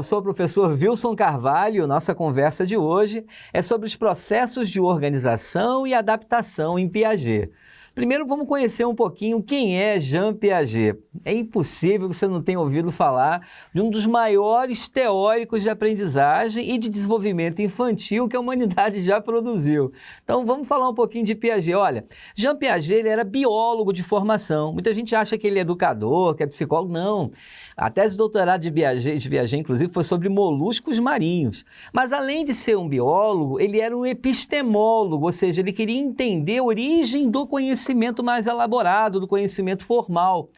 eu sou o professor Wilson Carvalho. Nossa conversa de hoje é sobre os processos de organização e adaptação em Piaget. Primeiro, vamos conhecer um pouquinho quem é Jean Piaget. É impossível que você não tenha ouvido falar de um dos maiores teóricos de aprendizagem e de desenvolvimento infantil que a humanidade já produziu. Então, vamos falar um pouquinho de Piaget. Olha, Jean Piaget ele era biólogo de formação. Muita gente acha que ele é educador, que é psicólogo. Não. A tese de doutorado de Piaget, inclusive, foi sobre moluscos marinhos. Mas, além de ser um biólogo, ele era um epistemólogo, ou seja, ele queria entender a origem do conhecimento mais elaborado, do conhecimento formal.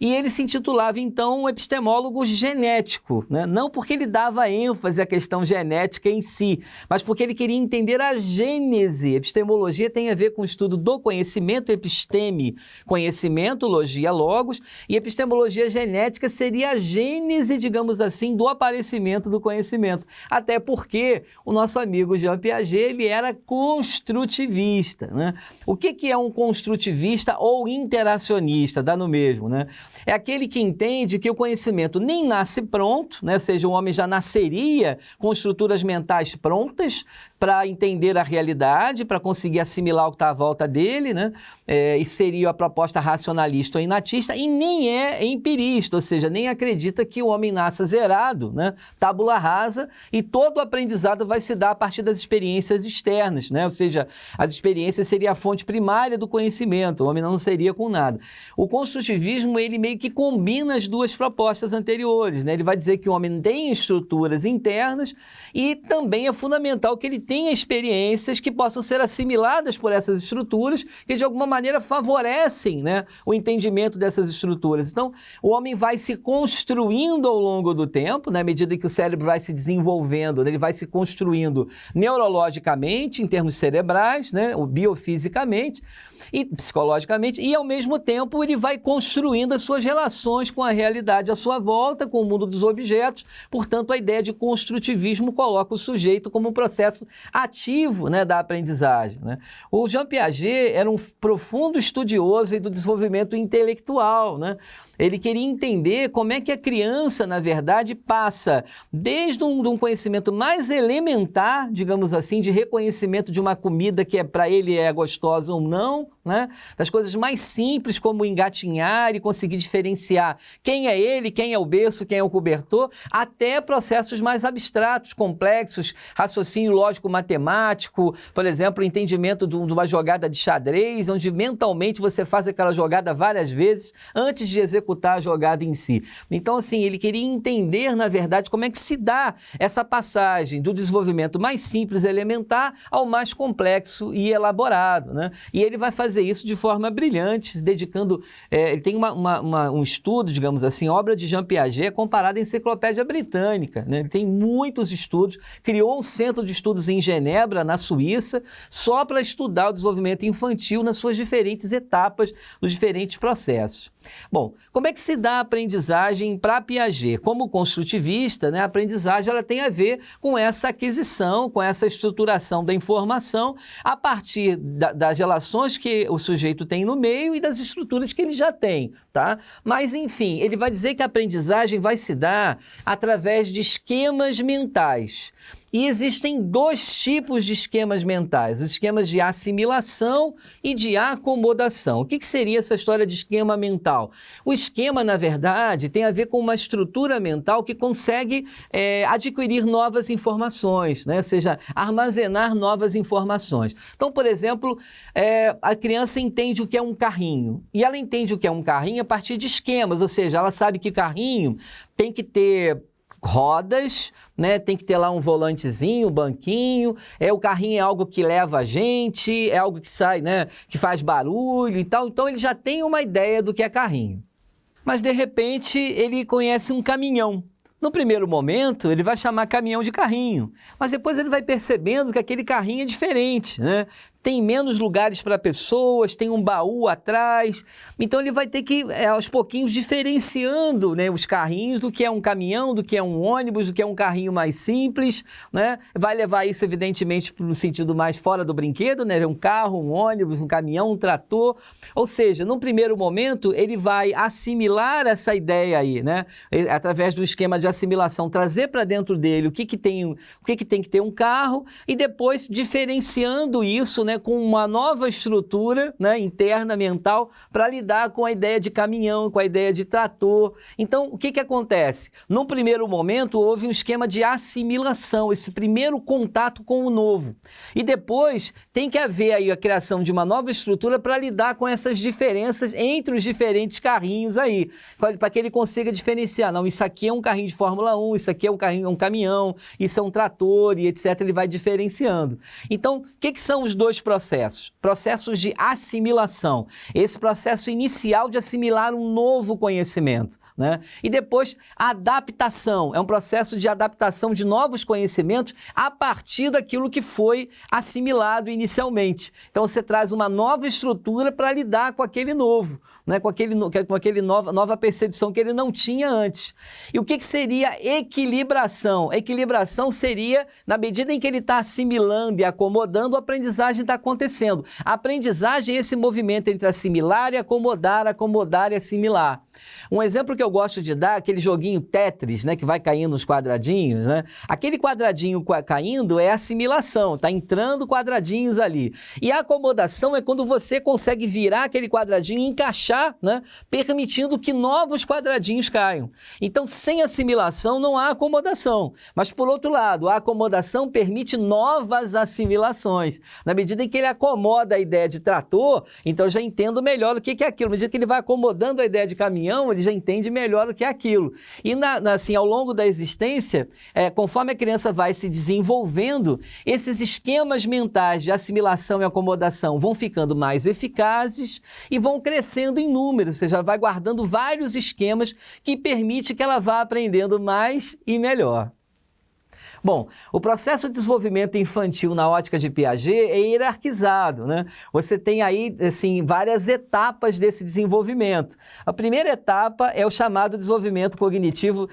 E ele se intitulava, então, um epistemólogo genético, né? Não porque ele dava ênfase à questão genética em si, mas porque ele queria entender a gênese. Epistemologia tem a ver com o estudo do conhecimento, episteme, conhecimento, logia, logos, e epistemologia genética seria a gênese, digamos assim, do aparecimento do conhecimento. Até porque o nosso amigo Jean Piaget, ele era construtivista, né? O que é um construtivista ou interacionista? Dá no mesmo, né? É aquele que entende que o conhecimento nem nasce pronto, né? Ou seja, o homem já nasceria com estruturas mentais prontas para entender a realidade, para conseguir assimilar o que está à volta dele, né? Isso seria a proposta racionalista ou inatista, e nem é empirista, ou seja, nem acredita que o homem nasça zerado, né? Tábula rasa, e todo o aprendizado vai se dar a partir das experiências externas, né? Ou seja, as experiências seriam a fonte primária do conhecimento, o homem não seria com nada. O construtivismo, ele meio que combina as duas propostas anteriores, né? Ele vai dizer que o homem tem estruturas internas e também é fundamental que ele tenha experiências que possam ser assimiladas por essas estruturas, que de alguma maneira favorecem, né, o entendimento dessas estruturas. Então, o homem vai se construindo ao longo do tempo, né, à medida que o cérebro vai se desenvolvendo, né, ele vai se construindo neurologicamente, em termos cerebrais, né, biofisicamente, e psicologicamente, e ao mesmo tempo ele vai construindo as suas relações com a realidade à sua volta, com o mundo dos objetos. Portanto, a ideia de construtivismo coloca o sujeito como um processo ativo, né, da aprendizagem, né? O Jean Piaget era um profundo estudioso do desenvolvimento intelectual, né? Ele queria entender como é que a criança, na verdade, passa desde um conhecimento mais elementar, digamos assim, de reconhecimento de uma comida que para ele é gostosa ou não, né? Das coisas mais simples, como engatinhar e conseguir diferenciar quem é ele, quem é o berço, quem é o cobertor, até processos mais abstratos, complexos, raciocínio lógico-matemático, por exemplo, entendimento de uma jogada de xadrez, onde mentalmente você faz aquela jogada várias vezes antes de executar a jogada em si. Então, assim, ele queria entender, na verdade, como é que se dá essa passagem do desenvolvimento mais simples, elementar, ao mais complexo e elaborado, né? E ele vai fazer isso de forma brilhante, se dedicando... ele tem um estudo, digamos assim, obra de Jean Piaget comparada à Enciclopédia Britânica, né? Ele tem muitos estudos, criou um centro de estudos em Genebra, na Suíça, só para estudar o desenvolvimento infantil nas suas diferentes etapas, nos diferentes processos. Bom, como é que se dá a aprendizagem para Piaget? Como construtivista, né, a aprendizagem ela tem a ver com essa aquisição, com essa estruturação da informação a partir das relações que o sujeito tem no meio e das estruturas que ele já tem, tá? Mas, enfim, ele vai dizer que a aprendizagem vai se dar através de esquemas mentais. E existem dois tipos de esquemas mentais, os esquemas de assimilação e de acomodação. O que seria essa história de esquema mental? O esquema, na verdade, tem a ver com uma estrutura mental que consegue adquirir novas informações, né? Ou seja, armazenar novas informações. Então, por exemplo, a criança entende o que é um carrinho, e ela entende o que é um carrinho a partir de esquemas, ou seja, ela sabe que carrinho tem que ter rodas, né? Tem que ter lá um volantezinho, um banquinho, o carrinho é algo que leva a gente, é algo que sai, né? Que faz barulho e tal, então ele já tem uma ideia do que é carrinho. Mas de repente ele conhece um caminhão. No primeiro momento, ele vai chamar caminhão de carrinho, mas depois ele vai percebendo que aquele carrinho é diferente, né? tem menos lugares para pessoas, tem um baú atrás. Então ele vai ter que, aos pouquinhos, diferenciando, né, os carrinhos do que é um caminhão, do que é um ônibus, do que é um carrinho mais simples, né? Vai levar isso, evidentemente, para o sentido mais fora do brinquedo, né? Um carro, um ônibus, um caminhão, um trator. Ou seja, num primeiro momento, ele vai assimilar essa ideia aí, né? Através do esquema de assimilação, trazer para dentro dele o que tem que ter um carro e depois diferenciando isso, né, com uma nova estrutura, né, interna, mental, para lidar com a ideia de caminhão, com a ideia de trator. Então, o que acontece? Num primeiro momento, houve um esquema de assimilação, esse primeiro contato com o novo. E depois tem que haver aí a criação de uma nova estrutura para lidar com essas diferenças entre os diferentes carrinhos aí, para que ele consiga diferenciar. Não, isso aqui é um carrinho de Fórmula 1, isso aqui é um caminhão, isso é um trator e etc. Ele vai diferenciando. Então, o que são os dois processos? Processos de assimilação. Esse processo inicial de assimilar um novo conhecimento, né? E depois, a adaptação. É um processo de adaptação de novos conhecimentos a partir daquilo que foi assimilado inicialmente. Então, você traz uma nova estrutura para lidar com aquele novo, né? Com aquele nova percepção que ele não tinha antes. E o que seria equilibração? Equilibração seria, na medida em que ele está assimilando e acomodando, a aprendizagem está acontecendo. A aprendizagem é esse movimento entre assimilar e acomodar, acomodar e assimilar. Um exemplo que eu gosto de dar, aquele joguinho Tetris, né, que vai caindo nos quadradinhos, né? Aquele quadradinho caindo é assimilação, está entrando quadradinhos ali. E a acomodação é quando você consegue virar aquele quadradinho e encaixar, né, permitindo que novos quadradinhos caiam. Então, sem assimilação não há acomodação. Mas, por outro lado, a acomodação permite novas assimilações. Na medida em que ele acomoda a ideia de trator, então eu já entendo melhor o que é aquilo. Na medida que ele vai acomodando a ideia de caminhão, ele já entende melhor o que é aquilo. E assim, ao longo da existência, conforme a criança vai se desenvolvendo, esses esquemas mentais de assimilação e acomodação vão ficando mais eficazes e vão crescendo em números. Você já vai guardando vários esquemas que permitem que ela vá aprendendo mais e melhor. Bom, o processo de desenvolvimento infantil na ótica de Piaget é hierarquizado, né? Você tem aí, assim, várias etapas desse desenvolvimento. A primeira etapa é o chamado desenvolvimento cognitivo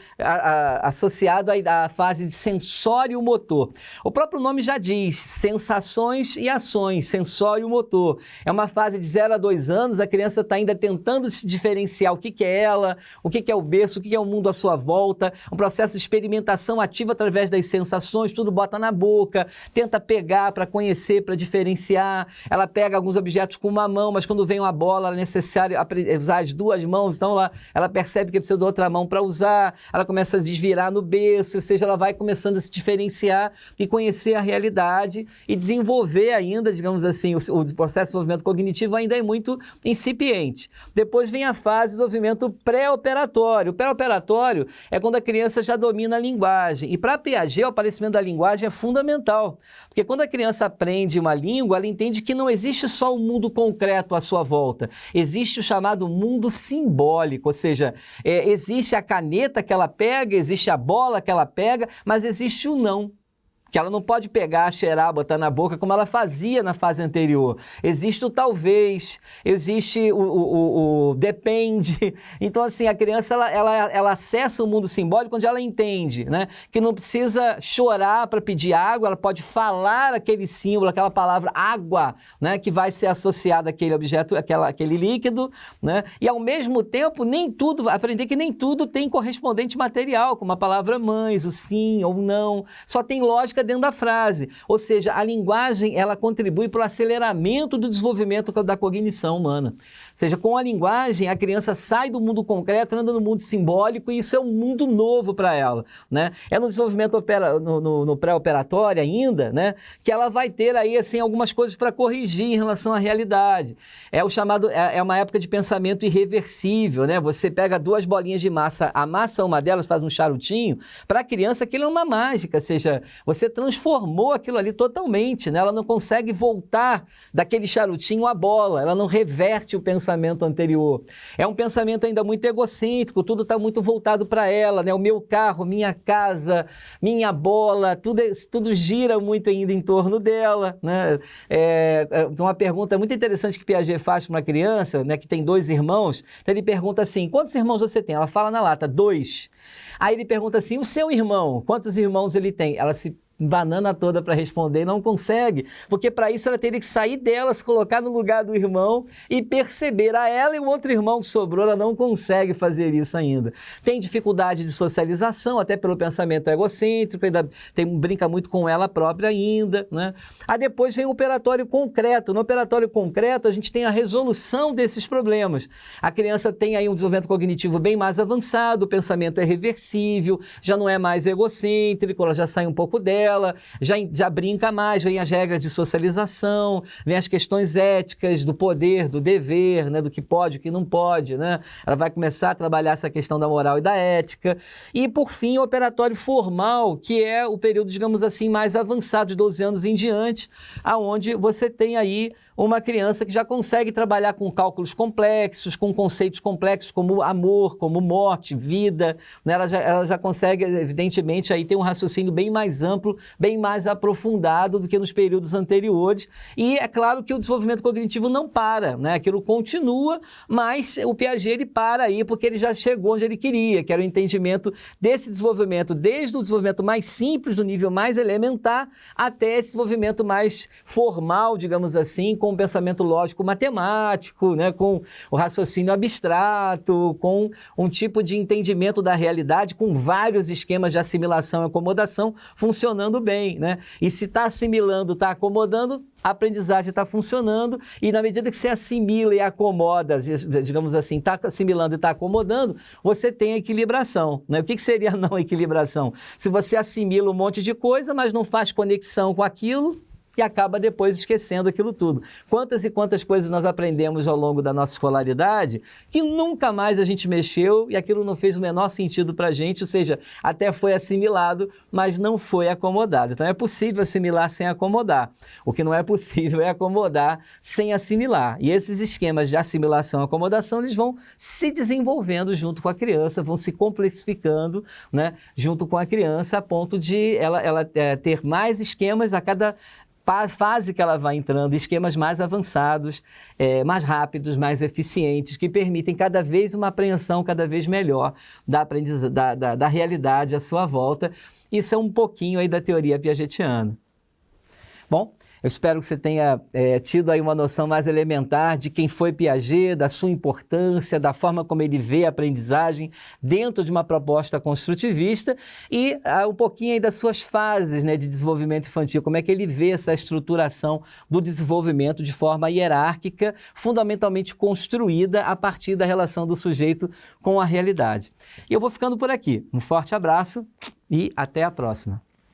associado à fase de sensório-motor. O próprio nome já diz, sensações e ações, sensório-motor. É uma fase de 0 a 2 anos, a criança está ainda tentando se diferenciar o que é ela, o que é o berço, o que é o mundo à sua volta, um processo de experimentação ativa através das sensações, tudo bota na boca, tenta pegar para conhecer, para diferenciar. Ela pega alguns objetos com uma mão, mas quando vem uma bola, é necessário usar as duas mãos, então ela percebe que precisa de outra mão para usar, ela começa a desvirar no berço, ou seja, ela vai começando a se diferenciar e conhecer a realidade e desenvolver ainda, digamos assim, o processo de desenvolvimento cognitivo ainda é muito incipiente. Depois vem a fase de desenvolvimento pré-operatório. O pré-operatório é quando a criança já domina a linguagem. E para Piaget, o aparecimento da linguagem é fundamental, porque quando a criança aprende uma língua, ela entende que não existe só o mundo concreto à sua volta, existe o chamado mundo simbólico, ou seja, existe a caneta que ela pega, existe a bola que ela pega, mas existe o não. Que ela não pode pegar, cheirar, botar na boca como ela fazia na fase anterior. Existe o talvez, existe o depende. Então, assim, a criança, ela acessa o mundo simbólico onde ela entende, né, que não precisa chorar para pedir água, ela pode falar aquele símbolo, aquela palavra água, né, que vai ser associada àquele objeto, aquele líquido, né, e ao mesmo tempo, aprender que nem tudo tem correspondente material, como a palavra mães, o sim ou não, só tem lógica dentro da frase, ou seja, a linguagem ela contribui para o aceleramento do desenvolvimento da cognição humana. Ou seja, com a linguagem a criança sai do mundo concreto, anda no mundo simbólico e isso é um mundo novo para ela, né? É no desenvolvimento no pré-operatório ainda, né, que ela vai ter aí assim algumas coisas para corrigir em relação à realidade. É o chamado uma época de pensamento irreversível, né? Você pega duas bolinhas de massa, amassa uma delas, faz um charutinho, para a criança aquilo é uma mágica, ou seja, você transformou aquilo ali totalmente, né? Ela não consegue voltar daquele charutinho à bola, ela não reverte o pensamento anterior. É um pensamento ainda muito egocêntrico, tudo está muito voltado para ela, né? O meu carro, minha casa, minha bola, tudo gira muito ainda em torno dela, né? Uma pergunta muito interessante que Piaget faz para uma criança, né, que tem 2 irmãos, então ele pergunta assim, quantos irmãos você tem? Ela fala na lata, 2. Aí ele pergunta assim, o seu irmão, quantos irmãos ele tem? Ela se banana toda para responder, não consegue, porque para isso ela teria que sair dela, se colocar no lugar do irmão e perceber a ela e o outro irmão que sobrou, ela não consegue fazer isso ainda. Tem dificuldade de socialização, até pelo pensamento egocêntrico, ainda brinca muito com ela própria ainda, né? Aí depois vem o operatório concreto. No operatório concreto, a gente tem a resolução desses problemas. A criança tem aí um desenvolvimento cognitivo bem mais avançado, o pensamento é reversível, já não é mais egocêntrico, ela já sai um pouco dela, já brinca mais, vem as regras de socialização, vem as questões éticas do poder, do dever, né, do que pode, o que não pode, né? Ela vai começar a trabalhar essa questão da moral e da ética. E, por fim, o operatório formal, que é o período, digamos assim, mais avançado, de 12 anos em diante, aonde você tem aí uma criança que já consegue trabalhar com cálculos complexos, com conceitos complexos como amor, como morte, vida, né? Ela já consegue, evidentemente, aí ter um raciocínio bem mais amplo, bem mais aprofundado do que nos períodos anteriores. E é claro que o desenvolvimento cognitivo não para, né? Aquilo continua, mas o Piaget ele para aí porque ele já chegou onde ele queria, que era o entendimento desse desenvolvimento, desde o desenvolvimento mais simples, do nível mais elementar, até esse desenvolvimento mais formal, digamos assim, com o pensamento lógico matemático, né, com o raciocínio abstrato, com um tipo de entendimento da realidade, com vários esquemas de assimilação e acomodação funcionando bem, né? E se está assimilando, está acomodando, a aprendizagem está funcionando, e na medida que você assimila e acomoda, digamos assim, está assimilando e está acomodando, você tem a equilibração, né? O que seria a não equilibração? Se você assimila um monte de coisa, mas não faz conexão com aquilo, e acaba depois esquecendo aquilo tudo. Quantas e quantas coisas nós aprendemos ao longo da nossa escolaridade que nunca mais a gente mexeu e aquilo não fez o menor sentido para a gente, ou seja, até foi assimilado, mas não foi acomodado. Então é possível assimilar sem acomodar. O que não é possível é acomodar sem assimilar. E esses esquemas de assimilação e acomodação, eles vão se desenvolvendo junto com a criança, vão se complexificando, né, junto com a criança, a ponto de ela ter mais esquemas a cada fase que ela vai entrando, esquemas mais avançados, mais rápidos, mais eficientes, que permitem cada vez uma apreensão cada vez melhor da realidade à sua volta. Isso é um pouquinho aí da teoria piagetiana. Bom, eu espero que você tenha tido aí uma noção mais elementar de quem foi Piaget, da sua importância, da forma como ele vê a aprendizagem dentro de uma proposta construtivista e um pouquinho aí das suas fases, né, de desenvolvimento infantil, como é que ele vê essa estruturação do desenvolvimento de forma hierárquica, fundamentalmente construída a partir da relação do sujeito com a realidade. E eu vou ficando por aqui. Um forte abraço e até a próxima.